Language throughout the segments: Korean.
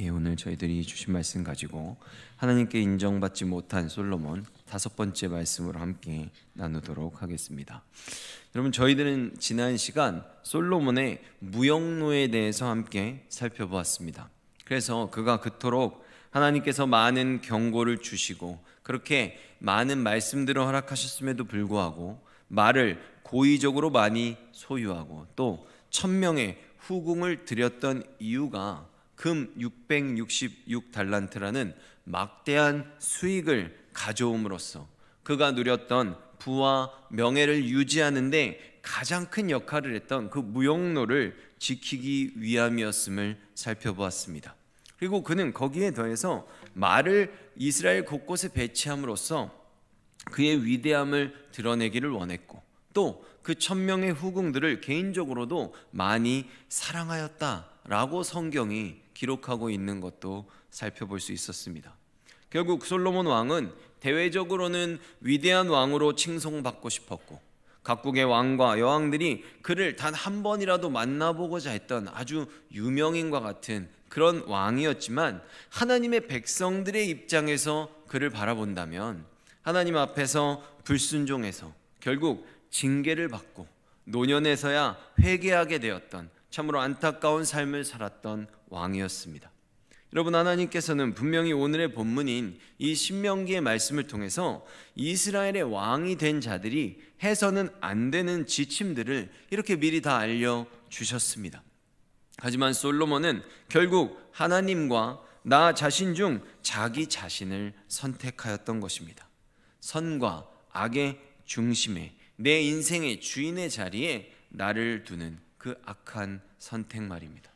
오늘 저희들이 주신 말씀 가지고 하나님께 인정받지 못한 솔로몬 5번째 말씀으로 함께 나누도록 하겠습니다. 여러분, 저희들은 지난 시간 솔로몬의 무역로에 대해서 함께 살펴보았습니다. 그래서 그가 그토록 하나님께서 많은 경고를 주시고 그렇게 많은 말씀들을 허락하셨음에도 불구하고 말을 고의적으로 많이 소유하고 또 1000명의 후궁을 드렸던 이유가 금 666달란트라는 막대한 수익을 가져옴으로써 그가 누렸던 부와 명예를 유지하는 데 가장 큰 역할을 했던 그 무역로를 지키기 위함이었음을 살펴보았습니다. 그리고 그는 거기에 더해서 말을 이스라엘 곳곳에 배치함으로써 그의 위대함을 드러내기를 원했고 또 그 1000명의 후궁들을 개인적으로도 많이 사랑하였다라고 성경이 기록하고 있는 것도 살펴볼 수 있었습니다. 결국 솔로몬 왕은 대외적으로는 위대한 왕으로 칭송받고 싶었고 각국의 왕과 여왕들이 그를 단 한 번이라도 만나보고자 했던 아주 유명인과 같은 그런 왕이었지만 하나님의 백성들의 입장에서 그를 바라본다면 하나님 앞에서 불순종해서 결국 징계를 받고 노년에서야 회개하게 되었던 참으로 안타까운 삶을 살았던 왕이었습니다. 여러분, 하나님께서는 분명히 오늘의 본문인 이 신명기의 말씀을 통해서 이스라엘의 왕이 된 자들이 해서는 안 되는 지침들을 이렇게 미리 다 알려주셨습니다. 하지만 솔로몬은 결국 하나님과 나 자신 중 자기 자신을 선택하였던 것입니다. 선과 악의 중심에 내 인생의 주인의 자리에 나를 두는 그 악한 선택 말입니다.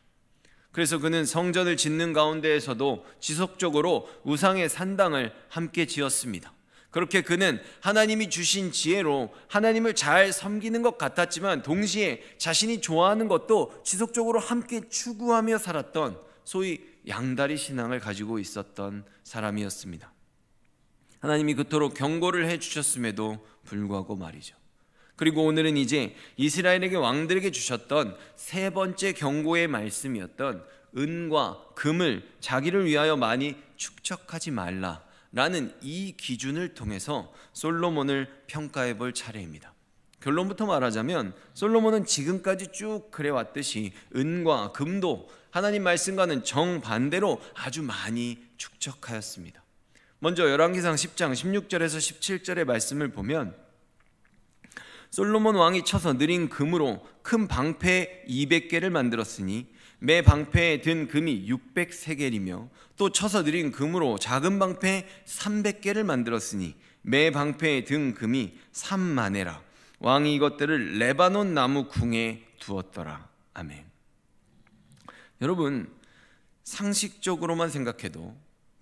그래서 그는 성전을 짓는 가운데에서도 지속적으로 우상의 산당을 함께 지었습니다. 그렇게 그는 하나님이 주신 지혜로 하나님을 잘 섬기는 것 같았지만 동시에 자신이 좋아하는 것도 지속적으로 함께 추구하며 살았던 소위 양다리 신앙을 가지고 있었던 사람이었습니다. 하나님이 그토록 경고를 해주셨음에도 불구하고 말이죠. 그리고 오늘은 이제 이스라엘에게 왕들에게 주셨던 세 번째 경고의 말씀이었던 은과 금을 자기를 위하여 많이 축적하지 말라라는 이 기준을 통해서 솔로몬을 평가해 볼 차례입니다. 결론부터 말하자면 솔로몬은 지금까지 쭉 그래왔듯이 은과 금도 하나님 말씀과는 정반대로 아주 많이 축적하였습니다. 먼저 열왕기상 10장 16절에서 17절의 말씀을 보면 솔로몬 왕이 쳐서 느린 금으로 큰 방패 200개를 만들었으니 매 방패에 든 금이 600세겔이며 또 쳐서 느린 금으로 작은 방패 300개를 만들었으니 매 방패에 든 금이 3만에라. 왕이 이것들을 레바논 나무 궁에 두었더라. 아멘. 여러분, 상식적으로만 생각해도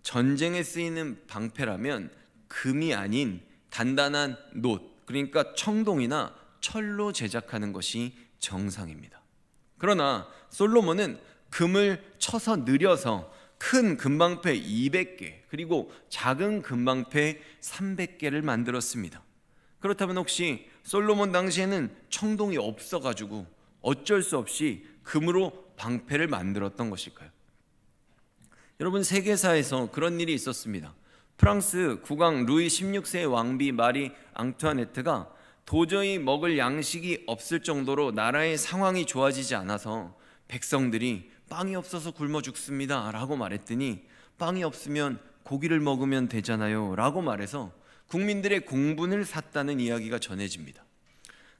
전쟁에 쓰이는 방패라면 금이 아닌 단단한 놋, 그러니까 청동이나 철로 제작하는 것이 정상입니다. 그러나 솔로몬은 금을 쳐서 느려서 큰 금방패 200개 그리고 작은 금방패 300개를 만들었습니다. 그렇다면 혹시 솔로몬 당시에는 청동이 없어가지고 어쩔 수 없이 금으로 방패를 만들었던 것일까요? 여러분, 세계사에서 그런 일이 있었습니다. 프랑스 국왕 루이 16세의 왕비 마리 앙투아네트가 도저히 먹을 양식이 없을 정도로 나라의 상황이 좋아지지 않아서 백성들이 빵이 없어서 굶어 죽습니다 라고 말했더니 빵이 없으면 고기를 먹으면 되잖아요 라고 말해서 국민들의 공분을 샀다는 이야기가 전해집니다.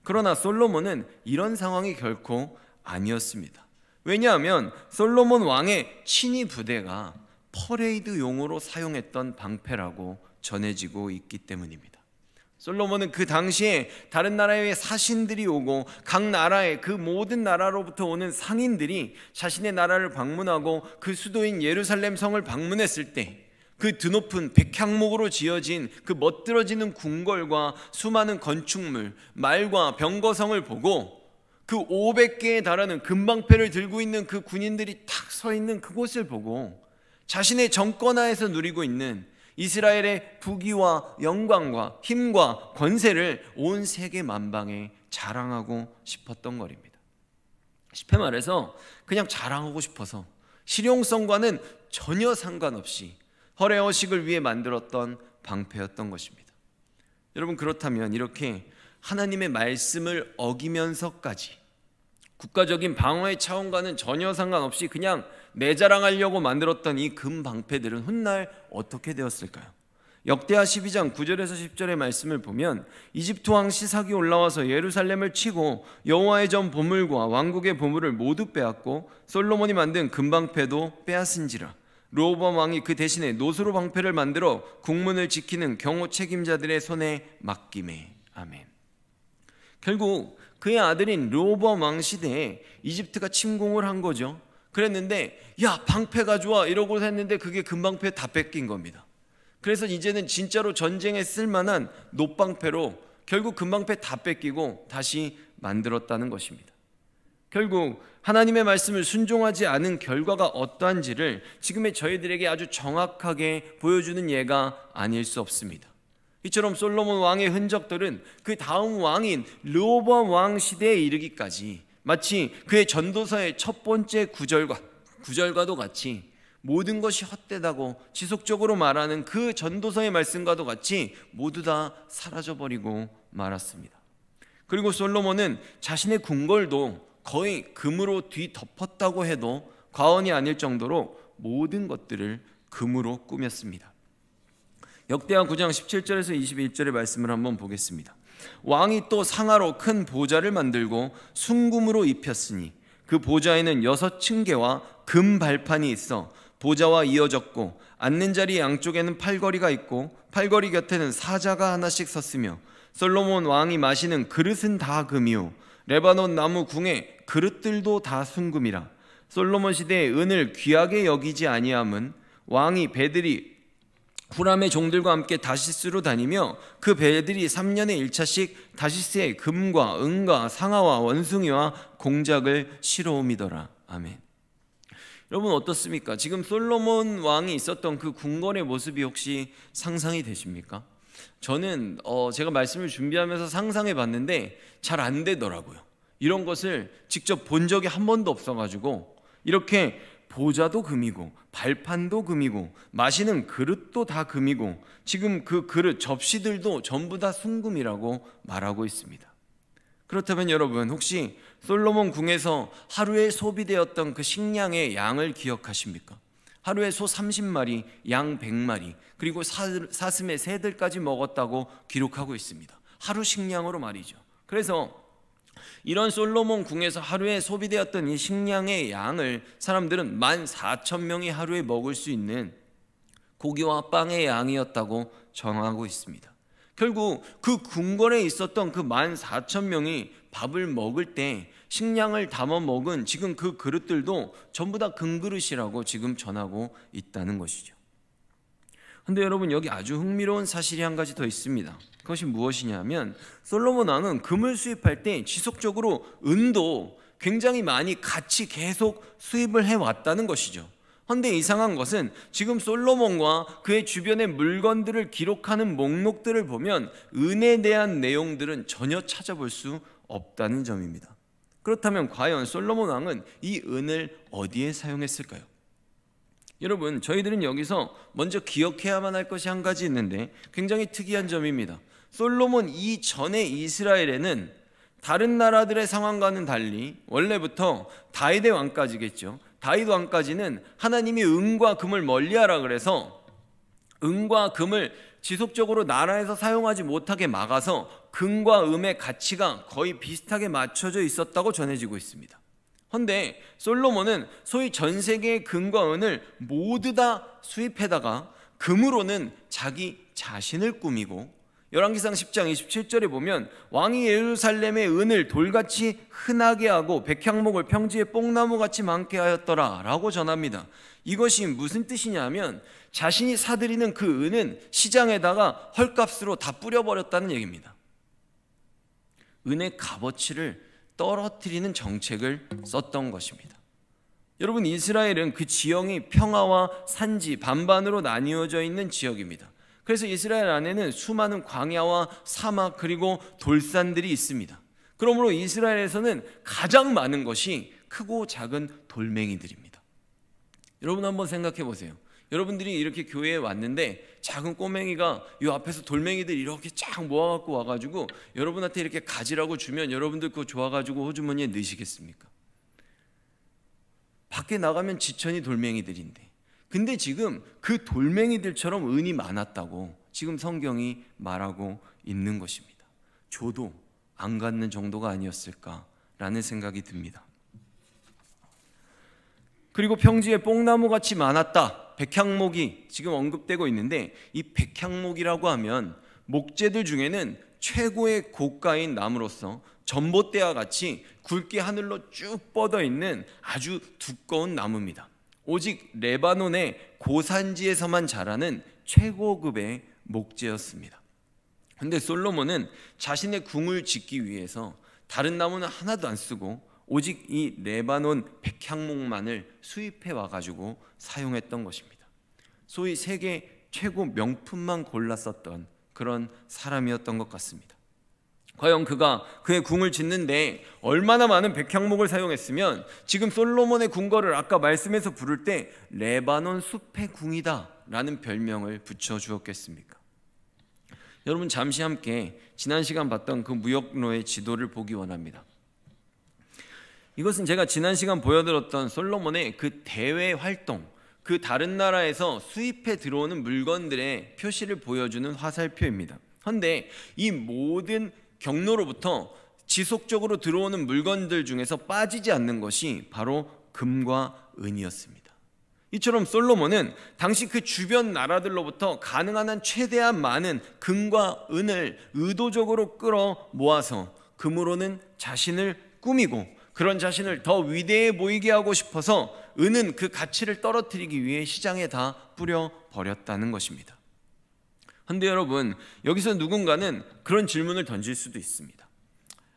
그러나 솔로몬은 이런 상황이 결코 아니었습니다. 왜냐하면 솔로몬 왕의 친위 부대가 퍼레이드용으로 사용했던 방패라고 전해지고 있기 때문입니다. 솔로몬은 그 당시에 다른 나라의 사신들이 오고 각 나라의 그 모든 나라로부터 오는 상인들이 자신의 나라를 방문하고 그 수도인 예루살렘 성을 방문했을 때 그 드높은 백향목으로 지어진 그 멋들어지는 궁궐과 수많은 건축물, 말과 병거성을 보고 그 500개에 달하는 금방패를 들고 있는 그 군인들이 탁 서 있는 그곳을 보고 자신의 정권하에서 누리고 있는 이스라엘의 부귀와 영광과 힘과 권세를 온 세계 만방에 자랑하고 싶었던 것입니다. 쉽게 말해서 그냥 자랑하고 싶어서 실용성과는 전혀 상관없이 허례허식을 위해 만들었던 방패였던 것입니다. 여러분, 그렇다면 이렇게 하나님의 말씀을 어기면서까지 국가적인 방어의 차원과는 전혀 상관없이 그냥 내 자랑하려고 만들었던 이 금 방패들은 훗날 어떻게 되었을까요? 역대하 12장 9절에서 10절의 말씀을 보면 이집트 왕 시삭이 올라와서 예루살렘을 치고 여호와의 전 보물과 왕국의 보물을 모두 빼앗고 솔로몬이 만든 금방패도 빼앗은지라. 르호보암 왕이 그 대신에 노수로 방패를 만들어 국문을 지키는 경호 책임자들의 손에 맡기매. 아멘. 결국 그의 아들인 르호보암 왕 시대에 이집트가 침공을 한 거죠. 그랬는데 야, 방패 가져와 이러고 했는데 그게 금방패 다 뺏긴 겁니다. 그래서 이제는 진짜로 전쟁에 쓸만한 놋방패로 결국 금방패 다 뺏기고 다시 만들었다는 것입니다. 결국 하나님의 말씀을 순종하지 않은 결과가 어떠한지를 지금의 저희들에게 아주 정확하게 보여주는 예가 아닐 수 없습니다. 이처럼 솔로몬 왕의 흔적들은 그 다음 왕인 르호보암 왕 시대에 이르기까지 마치 그의 전도서의 첫 번째 구절과도 같이 모든 것이 헛되다고 지속적으로 말하는 그 전도서의 말씀과도 같이 모두 다 사라져버리고 말았습니다. 그리고 솔로몬은 자신의 궁궐도 거의 금으로 뒤덮었다고 해도 과언이 아닐 정도로 모든 것들을 금으로 꾸몄습니다. 역대하 9장 17절에서 21절의 말씀을 한번 보겠습니다. 왕이 또 상하로 큰 보좌를 만들고 순금으로 입혔으니 그 보좌에는 6층계와 금 발판이 있어 보좌와 이어졌고 앉는 자리 양쪽에는 팔걸이가 있고 팔걸이 곁에는 사자가 하나씩 섰으며 솔로몬 왕이 마시는 그릇은 다 금이요 레바논 나무 궁의 그릇들도 다 순금이라. 솔로몬 시대의 은을 귀하게 여기지 아니함은 왕이 배들이 후람의 종들과 함께 다시스로 다니며 그 배들이 3년에 1차씩 다시스에 금과 은과 상아와 원숭이와 공작을 실어옴이더라. 아멘. 여러분, 어떻습니까? 지금 솔로몬 왕이 있었던 그 궁궐의 모습이 혹시 상상이 되십니까? 저는 제가 말씀을 준비하면서 상상해 봤는데 잘 안 되더라고요. 이런 것을 직접 본 적이 한 번도 없어가지고 이렇게 보좌도 금이고 발판도 금이고 마시는 그릇도 다 금이고 지금 그 그릇 접시들도 전부 다 순금이라고 말하고 있습니다. 그렇다면 여러분, 혹시 솔로몬 궁에서 하루에 소비되었던 그 식량의 양을 기억하십니까? 하루에 소 30마리, 양 100마리, 그리고 사슴의 새들까지 먹었다고 기록하고 있습니다. 하루 식량으로 말이죠. 그래서 이런 솔로몬 궁에서 하루에 소비되었던 이 식량의 양을 사람들은 14,000명이 하루에 먹을 수 있는 고기와 빵의 양이었다고 정하고 있습니다. 결국 그 궁궐에 있었던 그 14,000명이 밥을 먹을 때 식량을 담아 먹은 지금 그 그릇들도 전부 다 금그릇이라고 지금 전하고 있다는 것이죠. 근데 여러분, 여기 아주 흥미로운 사실이 한 가지 더 있습니다. 그것이 무엇이냐면 솔로몬 왕은 금을 수입할 때 지속적으로 은도 굉장히 많이 같이 계속 수입을 해왔다는 것이죠. 그런데 이상한 것은 지금 솔로몬과 그의 주변의 물건들을 기록하는 목록들을 보면 은에 대한 내용들은 전혀 찾아볼 수 없다는 점입니다. 그렇다면 과연 솔로몬 왕은 이 은을 어디에 사용했을까요? 여러분, 저희들은 여기서 먼저 기억해야만 할 것이 한 가지 있는데 굉장히 특이한 점입니다. 솔로몬 이전의 이스라엘에는 다른 나라들의 상황과는 달리 원래부터 다윗의 왕까지겠죠. 다윗 왕까지는 하나님이 은과 금을 멀리하라 그래서 은과 금을 지속적으로 나라에서 사용하지 못하게 막아서 금과 음의 가치가 거의 비슷하게 맞춰져 있었다고 전해지고 있습니다. 그런데 솔로몬은 소위 전 세계의 금과 은을 모두 다 수입해다가 금으로는 자기 자신을 꾸미고 열왕기상 10장 27절에 보면 왕이 예루살렘의 은을 돌같이 흔하게 하고 백향목을 평지에 뽕나무같이 많게 하였더라 라고 전합니다. 이것이 무슨 뜻이냐면 자신이 사들이는 그 은은 시장에다가 헐값으로 다 뿌려버렸다는 얘기입니다. 은의 값어치를 떨어뜨리는 정책을 썼던 것입니다. 여러분, 이스라엘은 그 지형이 평화와 산지 반반으로 나뉘어져 있는 지역입니다. 그래서 이스라엘 안에는 수많은 광야와 사막 그리고 돌산들이 있습니다. 그러므로 이스라엘에서는 가장 많은 것이 크고 작은 돌멩이들입니다. 여러분 한번 생각해 보세요. 여러분들이 이렇게 교회에 왔는데 작은 꼬맹이가 이 앞에서 돌멩이들 이렇게 쫙 모아갖고 와가지고 여러분한테 이렇게 가지라고 주면 여러분들 그거 좋아가지고 호주머니에 넣으시겠습니까? 밖에 나가면 지천이 돌멩이들인데, 근데 지금 그 돌멩이들처럼 은이 많았다고 지금 성경이 말하고 있는 것입니다. 줘도 안 갖는 정도가 아니었을까라는 생각이 듭니다. 그리고 평지에 뽕나무같이 많았다, 백향목이 지금 언급되고 있는데, 이 백향목이라고 하면 목재들 중에는 최고의 고가인 나무로서 전봇대와 같이 굵게 하늘로 쭉 뻗어 있는 아주 두꺼운 나무입니다. 오직 레바논의 고산지에서만 자라는 최고급의 목재였습니다. 그런데 솔로몬은 자신의 궁을 짓기 위해서 다른 나무는 하나도 안 쓰고 오직 이 레바논 백향목만을 수입해 와가지고 사용했던 것입니다. 소위 세계 최고 명품만 골라 썼던 그런 사람이었던 것 같습니다. 과연 그가 그의 궁을 짓는데 얼마나 많은 백향목을 사용했으면 지금 솔로몬의 궁궐을 아까 말씀에서 부를 때 레바논 숲의 궁이다 라는 별명을 붙여주었겠습니까? 여러분 잠시 함께 지난 시간 봤던 그 무역로의 지도를 보기 원합니다. 이것은 제가 지난 시간 보여드렸던 솔로몬의 그 대외 활동, 그 다른 나라에서 수입해 들어오는 물건들의 표시를 보여주는 화살표입니다. 그런데 이 모든 경로로부터 지속적으로 들어오는 물건들 중에서 빠지지 않는 것이 바로 금과 은이었습니다. 이처럼 솔로몬은 당시 그 주변 나라들로부터 가능한 한 최대한 많은 금과 은을 의도적으로 끌어 모아서 금으로는 자신을 꾸미고 그런 자신을 더 위대해 보이게 하고 싶어서 은은 그 가치를 떨어뜨리기 위해 시장에 다 뿌려버렸다는 것입니다. 그런데 여러분, 여기서 누군가는 그런 질문을 던질 수도 있습니다.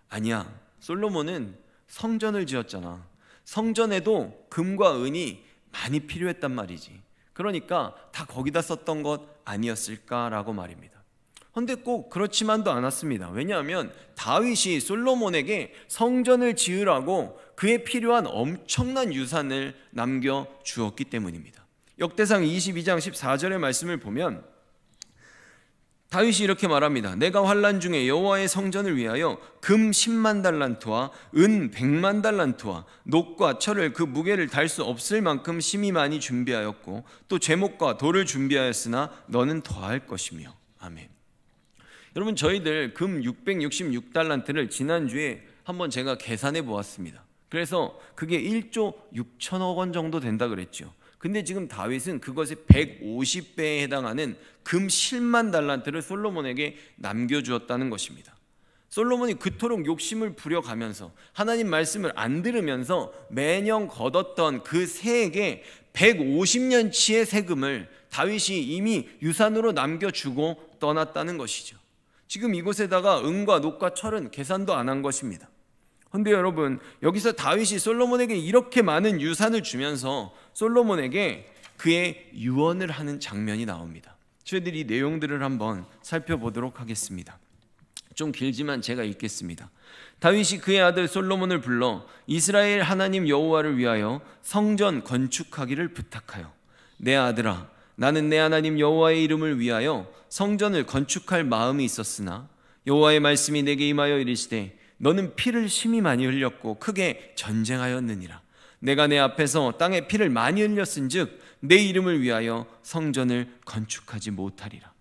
아니야, 솔로몬은 성전을 지었잖아. 성전에도 금과 은이 많이 필요했단 말이지. 그러니까 다 거기다 썼던 것 아니었을까라고 말입니다. 그런데 꼭 그렇지만도 않았습니다. 왜냐하면 다윗이 솔로몬에게 성전을 지으라고 그에 필요한 엄청난 유산을 남겨주었기 때문입니다. 역대상 22장 14절의 말씀을 보면 다윗이 이렇게 말합니다. 내가 환난 중에 여호와의 성전을 위하여 금 10만 달란트와 은 100만 달란트와 녹과 철을 그 무게를 달 수 없을 만큼 심히 많이 준비하였고 또 제목과 돌을 준비하였으나 너는 더할 것이며. 아멘. 여러분, 저희들 금 666달란트를 지난주에 한번 제가 계산해 보았습니다. 그래서 그게 1조 6천억 원 정도 된다 그랬죠. 근데 지금 다윗은 그것의 150배에 해당하는 금 7만 달란트를 솔로몬에게 남겨주었다는 것입니다. 솔로몬이 그토록 욕심을 부려가면서 하나님 말씀을 안 들으면서 매년 걷었던 그 세액의 150년치의 세금을 다윗이 이미 유산으로 남겨주고 떠났다는 것이죠. 지금 이곳에다가 은과 녹과 철은 계산도 안 한 것입니다. 그런데 여러분, 여기서 다윗이 솔로몬에게 이렇게 많은 유산을 주면서 솔로몬에게 그의 유언을 하는 장면이 나옵니다. 저희들이 이 내용들을 한번 살펴보도록 하겠습니다. 좀 길지만 제가 읽겠습니다. 다윗이 그의 아들 솔로몬을 불러 이스라엘 하나님 여호와를 위하여 성전 건축하기를 부탁하여 내 아들아, 나는 내 하나님 여호와의 이름을 위하여 성전을 건축할 마음이 있었으나 여호와의 말씀이 내게 임하여 이르시되 너는 피를 심히 많이 흘렸고 크게 전쟁하였느니라. 내가 내 앞에서 땅에 피를 많이 흘렸은즉 내 이름을 위하여 성전을 건축하지 못하리라.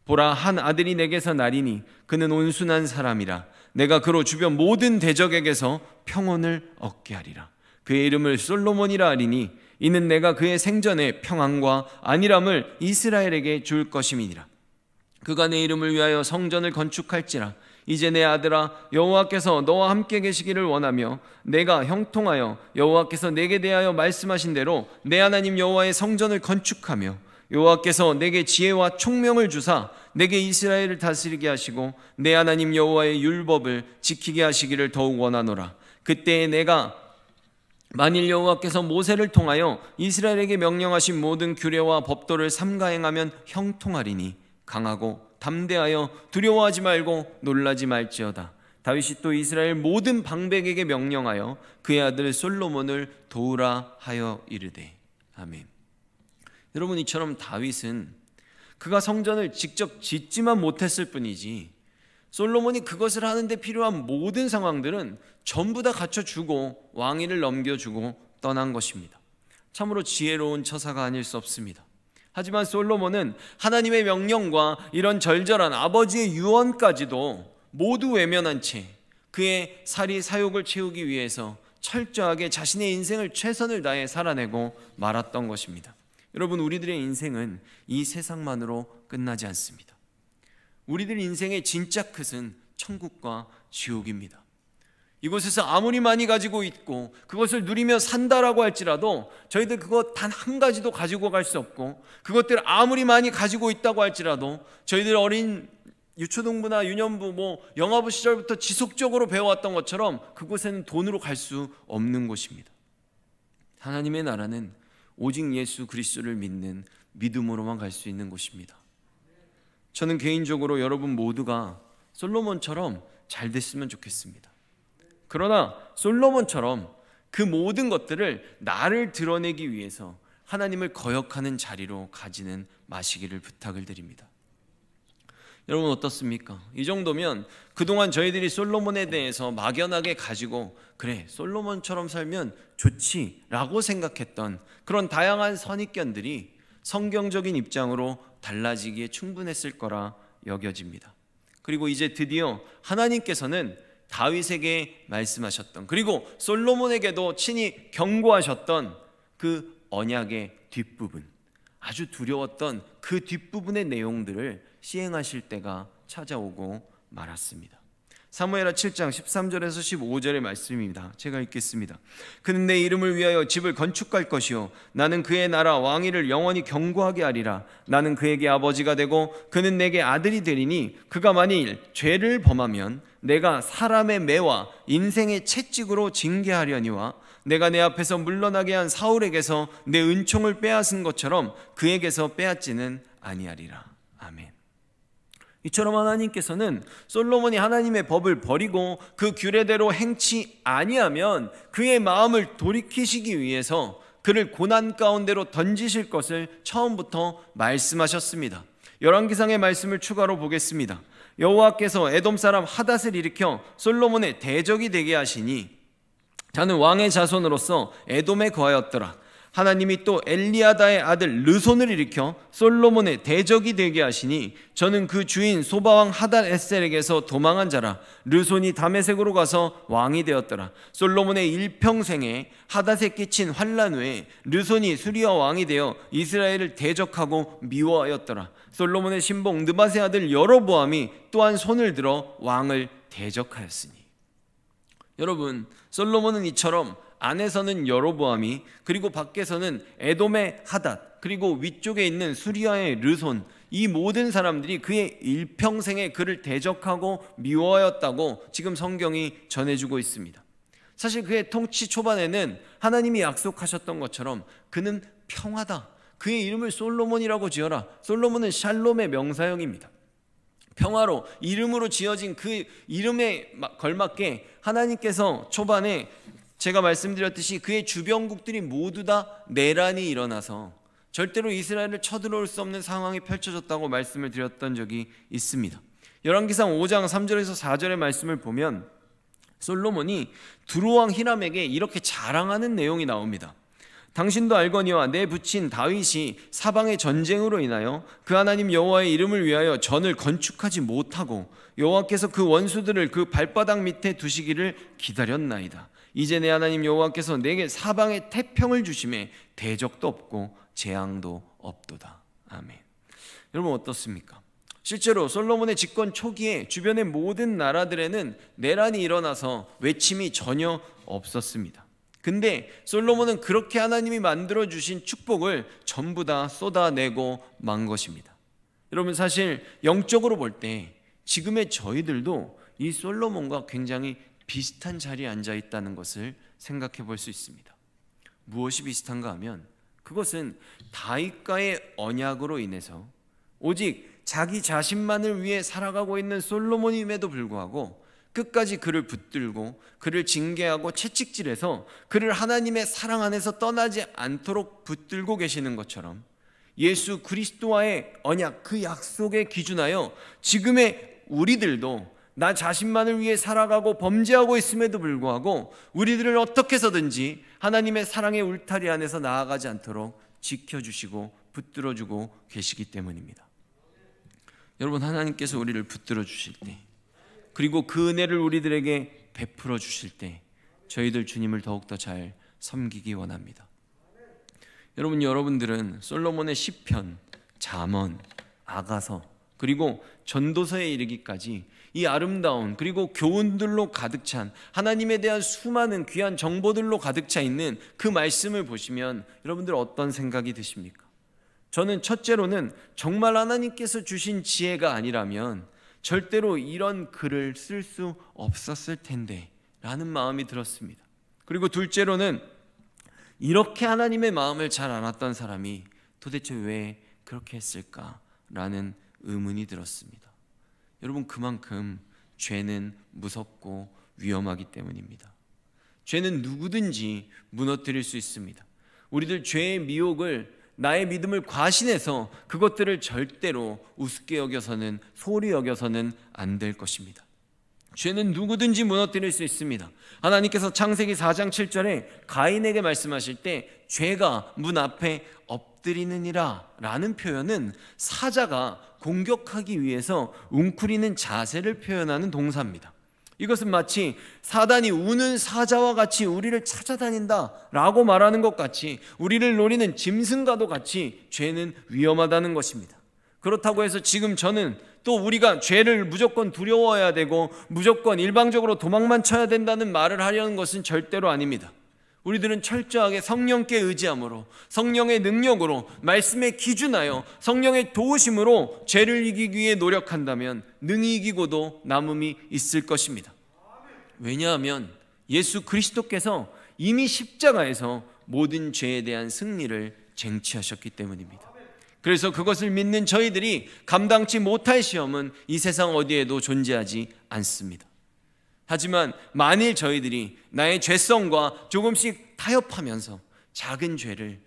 보라, 한 아들이 내게서 나리니 그는 온순한 사람이라. 내가 그로 주변 모든 대적에게서 평온을 얻게 하리라. 그의 이름을 솔로몬이라 하리니 이는 내가 그의 생전에 평안과 안일함을 이스라엘에게 줄 것임이니라. 그가 내 이름을 위하여 성전을 건축할지라. 이제 내 아들아, 여호와께서 너와 함께 계시기를 원하며 내가 형통하여 여호와께서 내게 대하여 말씀하신 대로 내 하나님 여호와의 성전을 건축하며 여호와께서 내게 지혜와 총명을 주사 내게 이스라엘을 다스리게 하시고 내 하나님 여호와의 율법을 지키게 하시기를 더욱 원하노라. 그때에 내가 만일 여호와께서 모세를 통하여 이스라엘에게 명령하신 모든 규례와 법도를 삼가 행하면 형통하리니 강하고 담대하여 두려워하지 말고 놀라지 말지어다. 다윗이 또 이스라엘 모든 방백에게 명령하여 그의 아들 솔로몬을 도우라 하여 이르되. 아멘. 여러분, 이처럼 다윗은 그가 성전을 직접 짓지만 못했을 뿐이지 솔로몬이 그것을 하는데 필요한 모든 상황들은 전부 다 갖춰주고 왕위를 넘겨주고 떠난 것입니다. 참으로 지혜로운 처사가 아닐 수 없습니다. 하지만 솔로몬은 하나님의 명령과 이런 절절한 아버지의 유언까지도 모두 외면한 채 그의 사리 사욕을 채우기 위해서 철저하게 자신의 인생을 최선을 다해 살아내고 말았던 것입니다. 여러분, 우리들의 인생은 이 세상만으로 끝나지 않습니다. 우리들 인생의 진짜 끝은 천국과 지옥입니다. 이곳에서 아무리 많이 가지고 있고 그것을 누리며 산다라고 할지라도 저희들 그것 단 한 가지도 가지고 갈 수 없고, 그것들 아무리 많이 가지고 있다고 할지라도 저희들 어린 유초등부나 유년부, 영아부 시절부터 지속적으로 배워왔던 것처럼 그곳에는 돈으로 갈 수 없는 곳입니다. 하나님의 나라는 오직 예수 그리스도를 믿는 믿음으로만 갈 수 있는 곳입니다. 저는 개인적으로 여러분 모두가 솔로몬처럼 잘 됐으면 좋겠습니다. 그러나 솔로몬처럼 그 모든 것들을 나를 드러내기 위해서 하나님을 거역하는 자리로 가지는 마시기를 부탁을 드립니다. 여러분 어떻습니까? 이 정도면 그동안 저희들이 솔로몬에 대해서 막연하게 가지고 그래, 솔로몬처럼 살면 좋지 라고 생각했던 그런 다양한 선입견들이 성경적인 입장으로 달라지기에 충분했을 거라 여겨집니다. 그리고 이제 드디어 하나님께서는 다윗에게 말씀하셨던, 그리고 솔로몬에게도 친히 경고하셨던 그 언약의 뒷부분, 아주 두려웠던 그 뒷부분의 내용들을 시행하실 때가 찾아오고 말았습니다. 사무엘하 7장 13절에서 15절의 말씀입니다. 제가 읽겠습니다. 그는 내 이름을 위하여 집을 건축할 것이요 나는 그의 나라 왕위를 영원히 견고하게 하리라. 나는 그에게 아버지가 되고 그는 내게 아들이 되리니 그가 만일 죄를 범하면 내가 사람의 매와 인생의 채찍으로 징계하려니와 내가 내 앞에서 물러나게 한 사울에게서 내 은총을 빼앗은 것처럼 그에게서 빼앗지는 아니하리라. 아멘. 이처럼 하나님께서는 솔로몬이 하나님의 법을 버리고 그 규례대로 행치 아니하면 그의 마음을 돌이키시기 위해서 그를 고난 가운데로 던지실 것을 처음부터 말씀하셨습니다. 열왕기상의 말씀을 추가로 보겠습니다. 여호와께서 에돔 사람 하닷을 일으켜 솔로몬의 대적이 되게 하시니 자는 왕의 자손으로서 에돔에 거하였더라. 하나님이 또 엘리아다의 아들 르손을 일으켜 솔로몬의 대적이 되게 하시니 저는 그 주인 소바왕 하닷에셀에게서 도망한 자라. 르손이 다메섹으로 가서 왕이 되었더라. 솔로몬의 일평생에 하닷에 끼친 환난 후에 르손이 수리아 왕이 되어 이스라엘을 대적하고 미워하였더라. 솔로몬의 신복 느밧의 아들 여로보암이 또한 손을 들어 왕을 대적하였으니. 여러분, 솔로몬은 이처럼 안에서는 여로보암이, 그리고 밖에서는 에돔의 하닷, 그리고 위쪽에 있는 수리아의 르손, 이 모든 사람들이 그의 일평생에 그를 대적하고 미워하였다고 지금 성경이 전해주고 있습니다. 사실 그의 통치 초반에는 하나님이 약속하셨던 것처럼 그는 평화다. 그의 이름을 솔로몬이라고 지어라. 솔로몬은 샬롬의 명사형입니다. 평화로 이름으로 지어진 그 이름에 걸맞게 하나님께서 초반에 제가 말씀드렸듯이 그의 주변국들이 모두 다 내란이 일어나서 절대로 이스라엘을 쳐들어올 수 없는 상황이 펼쳐졌다고 말씀을 드렸던 적이 있습니다. 열왕기상 5장 3절에서 4절의 말씀을 보면 솔로몬이 두로왕 히람에게 이렇게 자랑하는 내용이 나옵니다. 당신도 알거니와 내 부친 다윗이 사방의 전쟁으로 인하여 그 하나님 여호와의 이름을 위하여 전을 건축하지 못하고 여호와께서 그 원수들을 그 발바닥 밑에 두시기를 기다렸나이다. 이제 내 하나님 여호와께서 내게 사방의 태평을 주심에 대적도 없고 재앙도 없도다. 아멘. 여러분 어떻습니까? 실제로 솔로몬의 집권 초기에 주변의 모든 나라들에는 내란이 일어나서 외침이 전혀 없었습니다. 근데 솔로몬은 그렇게 하나님이 만들어주신 축복을 전부 다 쏟아내고 만 것입니다. 여러분 사실 영적으로 볼 때 지금의 저희들도 이 솔로몬과 굉장히 비슷한 자리에 앉아 있다는 것을 생각해 볼 수 있습니다. 무엇이 비슷한가 하면 그것은 다윗과의 언약으로 인해서 오직 자기 자신만을 위해 살아가고 있는 솔로몬임에도 불구하고 끝까지 그를 붙들고 그를 징계하고 채찍질해서 그를 하나님의 사랑 안에서 떠나지 않도록 붙들고 계시는 것처럼 예수 그리스도와의 언약, 그 약속에 기준하여 지금의 우리들도 나 자신만을 위해 살아가고 범죄하고 있음에도 불구하고 우리들을 어떻게 해서든지 하나님의 사랑의 울타리 안에서 나아가지 않도록 지켜주시고 붙들어주고 계시기 때문입니다. 여러분, 하나님께서 우리를 붙들어 주실 때, 그리고 그 은혜를 우리들에게 베풀어 주실 때 저희들 주님을 더욱더 잘 섬기기 원합니다. 여러분들은 솔로몬의 시편, 잠언, 아가서, 그리고 전도서에 이르기까지 이 아름다운 그리고 교훈들로 가득 찬 하나님에 대한 수많은 귀한 정보들로 가득 차 있는 그 말씀을 보시면 여러분들 어떤 생각이 드십니까? 저는 첫째로는 정말 하나님께서 주신 지혜가 아니라면 절대로 이런 글을 쓸 수 없었을 텐데 라는 마음이 들었습니다. 그리고 둘째로는 이렇게 하나님의 마음을 잘 알았던 사람이 도대체 왜 그렇게 했을까라는 의문이 들었습니다. 여러분, 그만큼 죄는 무섭고 위험하기 때문입니다. 죄는 누구든지 무너뜨릴 수 있습니다. 우리들 죄의 미혹을, 나의 믿음을 과신해서 그것들을 절대로 우습게 여겨서는, 소홀히 여겨서는 안 될 것입니다. 죄는 누구든지 무너뜨릴 수 있습니다. 하나님께서 창세기 4장 7절에 가인에게 말씀하실 때 죄가 문 앞에 엎드리느니라 라는 표현은 사자가 공격하기 위해서 웅크리는 자세를 표현하는 동사입니다. 이것은 마치 사단이 우는 사자와 같이 우리를 찾아다닌다 라고 말하는 것 같이, 우리를 노리는 짐승과도 같이 죄는 위험하다는 것입니다. 그렇다고 해서 지금 저는 또 우리가 죄를 무조건 두려워해야 되고 무조건 일방적으로 도망만 쳐야 된다는 말을 하려는 것은 절대로 아닙니다. 우리들은 철저하게 성령께 의지함으로, 성령의 능력으로, 말씀에 기준하여 성령의 도우심으로 죄를 이기기 위해 노력한다면 능히 이기고도 남음이 있을 것입니다. 왜냐하면 예수 그리스도께서 이미 십자가에서 모든 죄에 대한 승리를 쟁취하셨기 때문입니다. 그래서 그것을 믿는 저희들이 감당치 못할 시험은 이 세상 어디에도 존재하지 않습니다. 하지만 만일 저희들이 나의 죄성과 조금씩 타협하면서 작은 죄를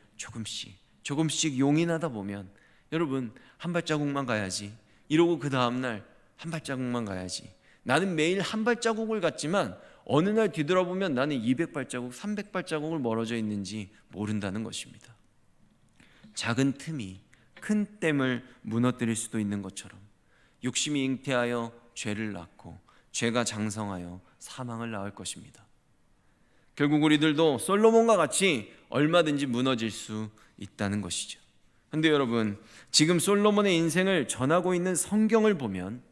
조금씩 용인하다 보면, 여러분, 한 발자국만 가야지, 이러고 그 다음날 한 발자국만 가야지, 나는 매일 한 발자국을 갔지만 어느 날 뒤돌아보면 나는 200발자국, 300발자국을 멀어져 있는지 모른다는 것입니다. 작은 틈이 큰 댐을 무너뜨릴 수도 있는 것처럼 욕심이 잉태하여 죄를 낳고 죄가 장성하여 사망을 낳을 것입니다. 결국 우리들도 솔로몬과 같이 얼마든지 무너질 수 있다는 것이죠. 그런데 여러분, 지금 솔로몬의 인생을 전하고 있는 성경을 보면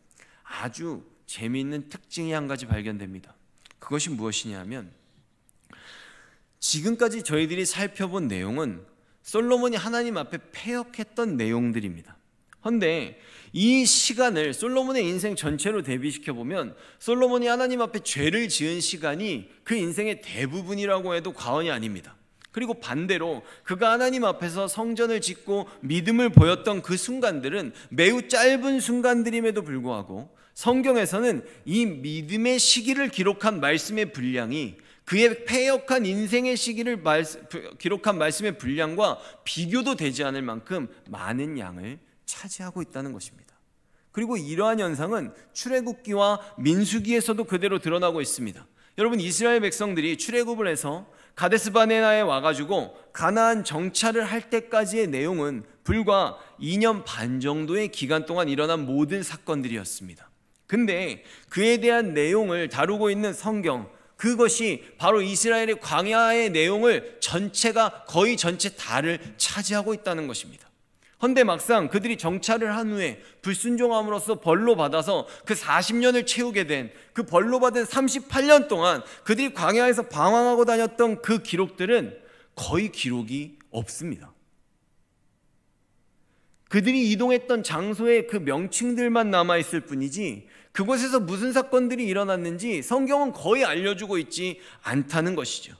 아주 재미있는 특징이 한 가지 발견됩니다. 그것이 무엇이냐면, 지금까지 저희들이 살펴본 내용은 솔로몬이 하나님 앞에 패역했던 내용들입니다. 그런데 이 시간을 솔로몬의 인생 전체로 대비시켜 보면 솔로몬이 하나님 앞에 죄를 지은 시간이 그 인생의 대부분이라고 해도 과언이 아닙니다. 그리고 반대로 그가 하나님 앞에서 성전을 짓고 믿음을 보였던 그 순간들은 매우 짧은 순간들임에도 불구하고 성경에서는 이 믿음의 시기를 기록한 말씀의 분량이 그의 패역한 인생의 시기를 기록한 말씀의 분량과 비교도 되지 않을 만큼 많은 양을 차지하고 있다는 것입니다. 그리고 이러한 현상은 출애굽기와 민수기에서도 그대로 드러나고 있습니다. 여러분, 이스라엘 백성들이 출애굽을 해서 가데스 바네아에 와가지고 가나안 정착을 할 때까지의 내용은 불과 2년 반 정도의 기간 동안 일어난 모든 사건들이었습니다. 근데 그에 대한 내용을 다루고 있는 성경, 그것이 바로 이스라엘의 광야의 내용을 전체가 거의 전체 다를 차지하고 있다는 것입니다. 헌데 막상 그들이 정찰을 한 후에 불순종함으로써 벌로 받아서 그 40년을 채우게 된, 그 벌로 받은 38년 동안 그들이 광야에서 방황하고 다녔던 그 기록들은 거의 기록이 없습니다. 그들이 이동했던 장소의 그 명칭들만 남아있을 뿐이지 그곳에서 무슨 사건들이 일어났는지 성경은 거의 알려주고 있지 않다는 것이죠.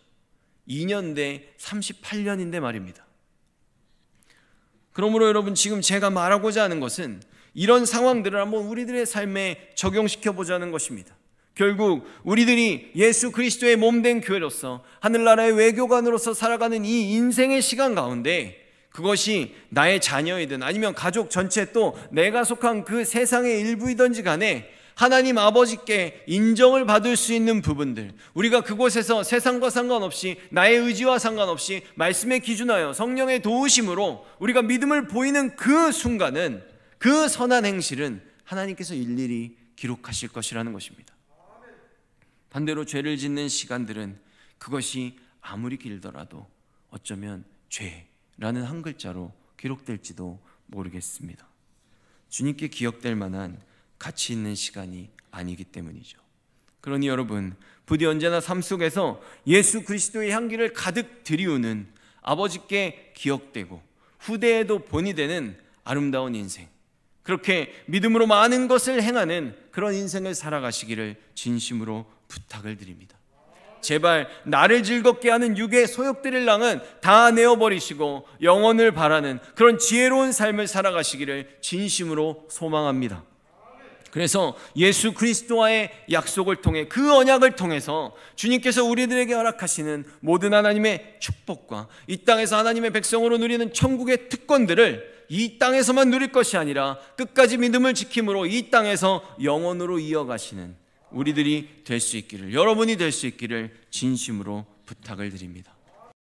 2년 대 38년인데 말입니다. 그러므로 여러분, 지금 제가 말하고자 하는 것은 이런 상황들을 한번 우리들의 삶에 적용시켜 보자는 것입니다. 결국 우리들이 예수 그리스도의 몸된 교회로서 하늘나라의 외교관으로서 살아가는 이 인생의 시간 가운데 그것이 나의 자녀이든 아니면 가족 전체 또 내가 속한 그 세상의 일부이든지 간에 하나님 아버지께 인정을 받을 수 있는 부분들, 우리가 그곳에서 세상과 상관없이 나의 의지와 상관없이 말씀에 기준하여 성령의 도우심으로 우리가 믿음을 보이는 그 순간은, 그 선한 행실은 하나님께서 일일이 기록하실 것이라는 것입니다. 반대로 죄를 짓는 시간들은 그것이 아무리 길더라도 어쩌면 죄라는 한 글자로 기록될지도 모르겠습니다. 주님께 기억될 만한 가치 있는 시간이 아니기 때문이죠. 그러니 여러분, 부디 언제나 삶 속에서 예수 그리스도의 향기를 가득 들이우는, 아버지께 기억되고 후대에도 본이 되는 아름다운 인생, 그렇게 믿음으로 많은 것을 행하는 그런 인생을 살아가시기를 진심으로 부탁을 드립니다. 제발 나를 즐겁게 하는 육의 소욕들을 랑은 다 내어버리시고 영원을 바라는 그런 지혜로운 삶을 살아가시기를 진심으로 소망합니다. 그래서 예수 그리스도와의 약속을 통해, 그 언약을 통해서 주님께서 우리들에게 허락하시는 모든 하나님의 축복과 이 땅에서 하나님의 백성으로 누리는 천국의 특권들을 이 땅에서만 누릴 것이 아니라 끝까지 믿음을 지킴으로 이 땅에서 영원으로 이어가시는 우리들이 될 수 있기를, 여러분이 될 수 있기를 진심으로 부탁을 드립니다.